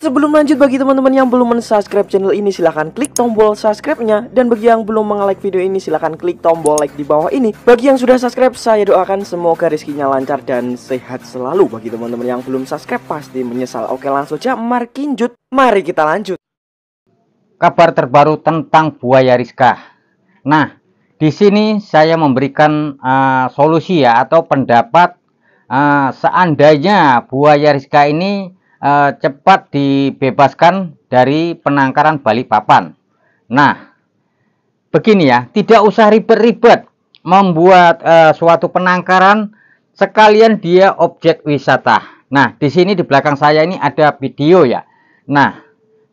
sebelum lanjut, bagi teman-teman yang belum men-subscribe channel ini, silahkan klik tombol subscribe-nya. Dan bagi yang belum nge-like video ini, silahkan klik tombol like di bawah ini. Bagi yang sudah subscribe, saya doakan semoga rezekinya lancar dan sehat selalu. Bagi teman-teman yang belum subscribe, pasti menyesal. Oke, langsung aja, mari kita lanjut. Kabar terbaru tentang buaya Rizka. Nah, di sini saya memberikan solusi ya, atau pendapat seandainya buaya Rizka ini cepat dibebaskan dari penangkaran Balikpapan. Nah, begini ya, tidak usah ribet-ribet membuat suatu penangkaran, sekalian dia objek wisata. Nah, di sini di belakang saya ini ada video ya. Nah,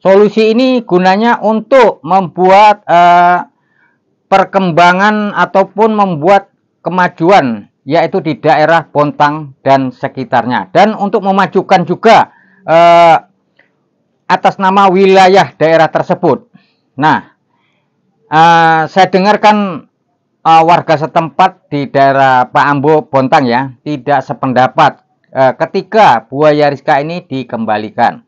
solusi ini gunanya untuk membuat perkembangan ataupun membuat kemajuan, yaitu di daerah Bontang dan sekitarnya, dan untuk memajukan juga atas nama wilayah daerah tersebut. Nah, saya dengarkan warga setempat di daerah Pak Ambo Bontang ya, tidak sependapat ketika buaya Rizka ini dikembalikan.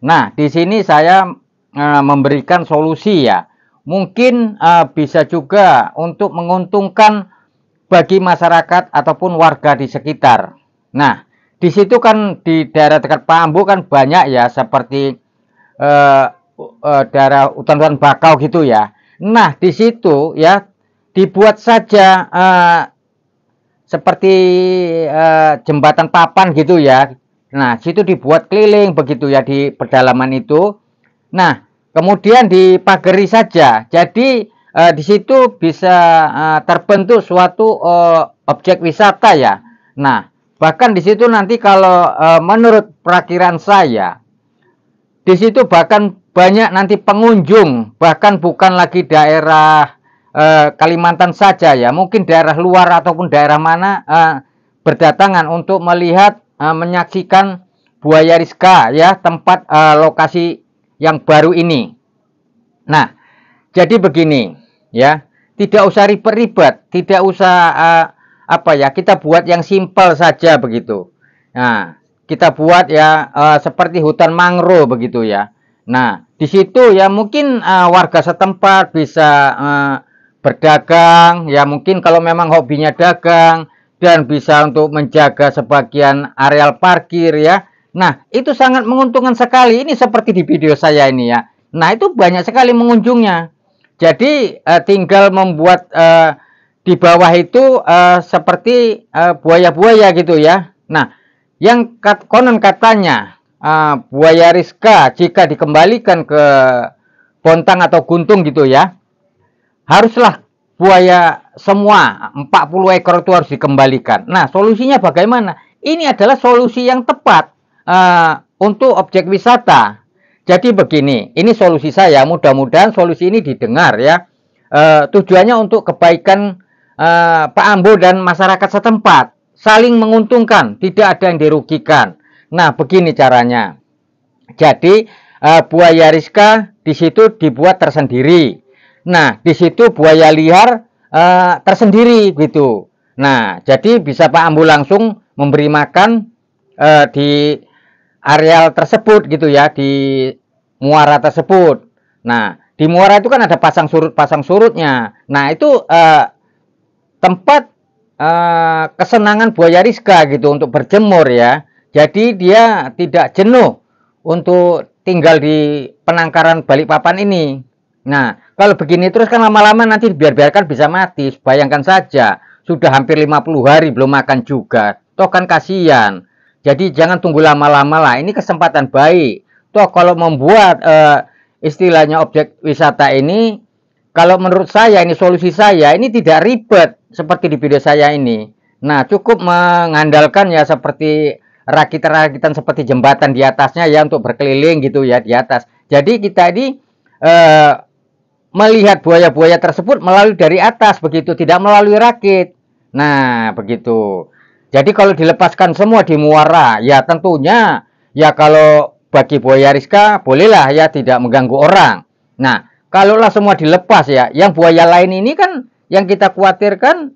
Nah, di sini saya memberikan solusi ya, mungkin bisa juga untuk menguntungkan bagi masyarakat ataupun warga di sekitar. Nah, di situ kan di daerah dekat Pak Ambo kan banyak ya, seperti daerah hutan-hutan bakau gitu ya. Nah, di situ ya dibuat saja seperti jembatan papan gitu ya. Nah, situ dibuat keliling begitu ya di pedalaman itu. Nah, kemudian dipagari saja. Jadi di situ bisa terbentuk suatu objek wisata ya. Nah, bahkan di situ nanti kalau menurut perakiraan saya, di situ bahkan banyak nanti pengunjung, bahkan bukan lagi daerah Kalimantan saja ya, mungkin daerah luar ataupun daerah mana berdatangan untuk melihat, menyaksikan buaya Rizka ya, tempat lokasi yang baru ini. Nah, jadi begini ya, tidak usah ribet-ribet, tidak usah kita buat yang simpel saja begitu. Nah, kita buat ya seperti hutan mangrove begitu ya. Nah, di situ ya mungkin warga setempat bisa berdagang ya, mungkin kalau memang hobinya dagang, dan bisa untuk menjaga sebagian areal parkir ya. Nah, itu sangat menguntungkan sekali. Ini seperti di video saya ini ya. Nah, itu banyak sekali mengunjungnya. Jadi tinggal membuat di bawah itu seperti buaya-buaya gitu ya. Nah, yang konon katanya buaya Rizka jika dikembalikan ke Bontang atau Guntung gitu ya, haruslah buaya semua 40 ekor itu harus dikembalikan. Nah, solusinya bagaimana? Ini adalah solusi yang tepat untuk objek wisata. Jadi begini, ini solusi saya, mudah-mudahan solusi ini didengar ya. Tujuannya untuk kebaikan Pak Ambo dan masyarakat setempat, saling menguntungkan, tidak ada yang dirugikan. Nah, begini caranya. Jadi buaya Rizka di situ dibuat tersendiri. Nah, di situ buaya liar tersendiri gitu. Nah, jadi bisa Pak Ambo langsung memberi makan di areal tersebut gitu ya, di muara tersebut. Nah, di muara itu kan ada pasang surutnya. Nah, itu tempat kesenangan buaya Rizka gitu untuk berjemur ya. Jadi dia tidak jenuh untuk tinggal di penangkaran Balikpapan ini. Nah, kalau begini terus kan lama-lama nanti biarkan bisa mati. Bayangkan saja, sudah hampir 50 hari belum makan juga. Toh kan kasihan. Jadi jangan tunggu lama-lama lah. Ini kesempatan baik. Toh kalau membuat istilahnya objek wisata ini, kalau menurut saya ini solusi saya, ini tidak ribet seperti di video saya ini. Nah, cukup mengandalkan ya seperti rakitan-rakitan seperti jembatan di atasnya ya, untuk berkeliling gitu ya di atas. Jadi kita ini melihat buaya-buaya tersebut melalui dari atas begitu, tidak melalui rakit. Nah, begitu. Jadi kalau dilepaskan semua di muara, ya tentunya ya kalau bagi buaya Rizka bolehlah ya, tidak mengganggu orang. Nah, kalaulah semua dilepas ya, yang buaya lain ini kan yang kita khawatirkan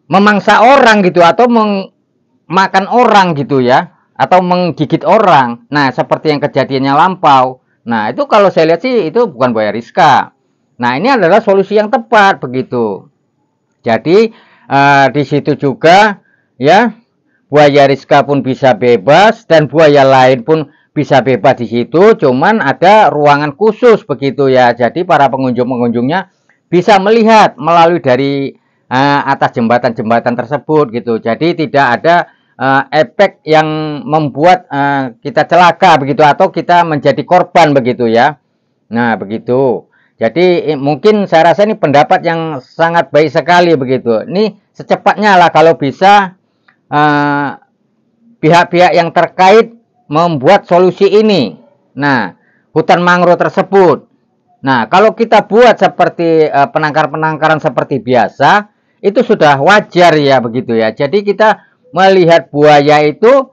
memangsa orang gitu, atau memakan orang gitu ya. atau menggigit orang. Nah, seperti yang kejadiannya lampau. Nah, itu kalau saya lihat sih itu bukan buaya Rizka. Nah, ini adalah solusi yang tepat begitu. Jadi di situ juga ya buaya Rizka pun bisa bebas dan buaya lain pun bisa bebas di situ. Cuman ada ruangan khusus begitu ya. Jadi para pengunjung-pengunjungnya bisa melihat melalui dari atas jembatan-jembatan tersebut gitu. Jadi tidak ada efek yang membuat kita celaka begitu atau kita menjadi korban begitu ya. Nah, begitu. Jadi mungkin saya rasa ini pendapat yang sangat baik sekali begitu. Ini secepatnya lah kalau bisa pihak-pihak yang terkait membuat solusi ini. Nah, hutan mangrove tersebut. Nah, kalau kita buat seperti penangkar-penangkaran seperti biasa, itu sudah wajar ya begitu ya. Jadi kita melihat buaya itu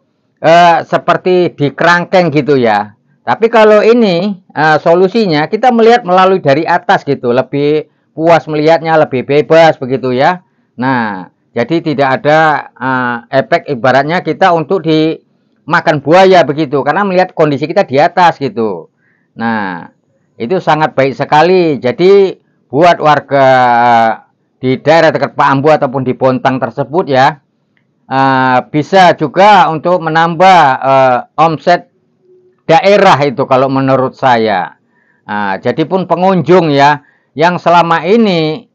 seperti di kerangkeng gitu ya. Tapi kalau ini solusinya kita melihat melalui dari atas gitu, lebih puas melihatnya, lebih bebas begitu ya. Nah, jadi tidak ada efek ibaratnya kita untuk dimakan buaya begitu, karena melihat kondisi kita di atas gitu. Nah, itu sangat baik sekali. Jadi buat warga di daerah dekat Pak Ambo ataupun di Bontang tersebut ya, bisa juga untuk menambah omset daerah itu kalau menurut saya. Jadi pun pengunjung ya, yang selama ini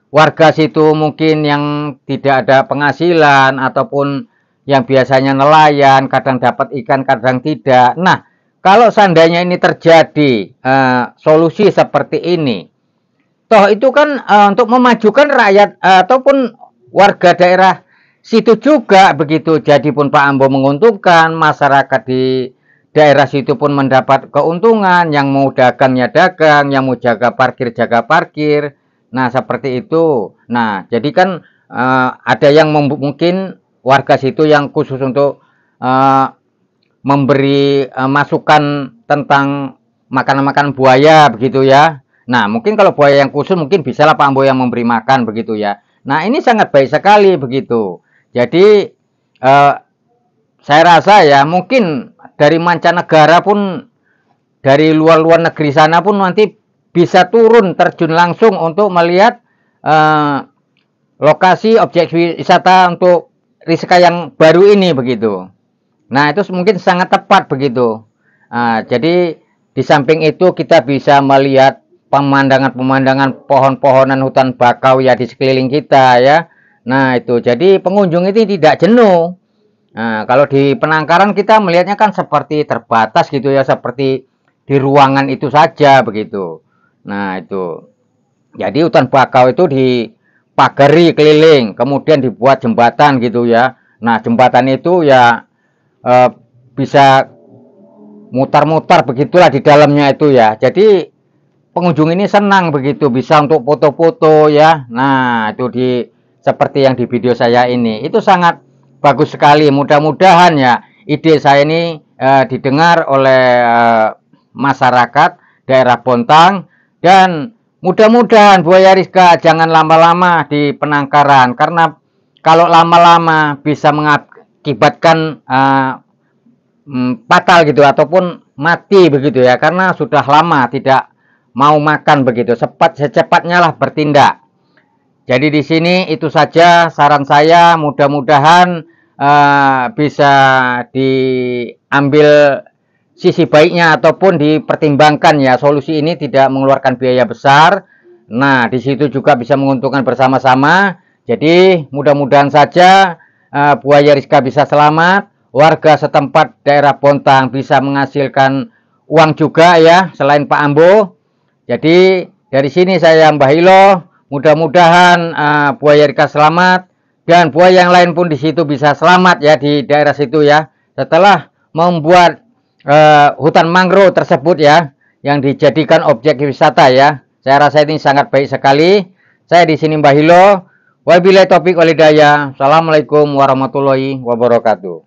warga situ mungkin yang tidak ada penghasilan ataupun yang biasanya nelayan, kadang dapat ikan, kadang tidak. Nah, kalau seandainya ini terjadi solusi seperti ini, toh itu kan untuk memajukan rakyat ataupun warga daerah situ juga begitu. Jadi pun Pak Ambo menguntungkan, masyarakat di daerah situ pun mendapat keuntungan, yang mau dagangnya dagang, yang mau jaga parkir. Nah, seperti itu. Nah, jadi kan ada yang mungkin warga situ yang khusus untuk memberi masukan tentang makanan-makanan buaya begitu ya. Nah, mungkin kalau buaya yang khusus mungkin bisalah Pak Ambo yang memberi makan begitu ya. Nah, ini sangat baik sekali begitu. Jadi saya rasa ya mungkin dari mancanegara pun, dari luar-luar negeri sana pun nanti bisa turun terjun langsung untuk melihat lokasi objek wisata untuk Rizka yang baru ini begitu. Nah, itu mungkin sangat tepat begitu. Jadi di samping itu kita bisa melihat pemandangan-pemandangan pohon-pohonan hutan bakau ya di sekeliling kita ya. Nah, itu jadi pengunjung itu tidak jenuh. Nah, kalau di penangkaran kita melihatnya kan seperti terbatas gitu ya, seperti di ruangan itu saja begitu. Nah, itu. Jadi hutan bakau itu dipagari keliling, kemudian dibuat jembatan gitu ya. Nah, jembatan itu ya bisa mutar-mutar begitulah di dalamnya itu ya. Jadi pengunjung ini senang begitu, bisa untuk foto-foto ya. Nah, itu seperti yang di video saya ini. Itu sangat bagus sekali. Mudah-mudahan ya ide saya ini didengar oleh masyarakat daerah Bontang, dan mudah-mudahan buaya Rizka jangan lama-lama di penangkaran, karena kalau lama-lama bisa mengakibatkan fatal gitu ataupun mati begitu ya, karena sudah lama tidak mau makan begitu. Secepatnya lah bertindak. Jadi di sini itu saja saran saya, mudah-mudahan bisa diambil sisi baiknya ataupun dipertimbangkan ya, solusi ini tidak mengeluarkan biaya besar. Nah, di situ juga bisa menguntungkan bersama-sama. Jadi mudah-mudahan saja buaya Rizka bisa selamat, warga setempat daerah Bontang bisa menghasilkan uang juga ya, selain Pak Ambo. Jadi dari sini saya Mbah Hilo, mudah-mudahan buaya Rizka selamat dan buaya yang lain pun di situ bisa selamat ya di daerah situ ya, setelah membuat hutan mangrove tersebut ya, yang dijadikan objek wisata ya. Saya rasa ini sangat baik sekali. Saya di sini Mbah Hilo. Wabillahi taufiq wal hidayah. Assalamualaikum warahmatullahi wabarakatuh.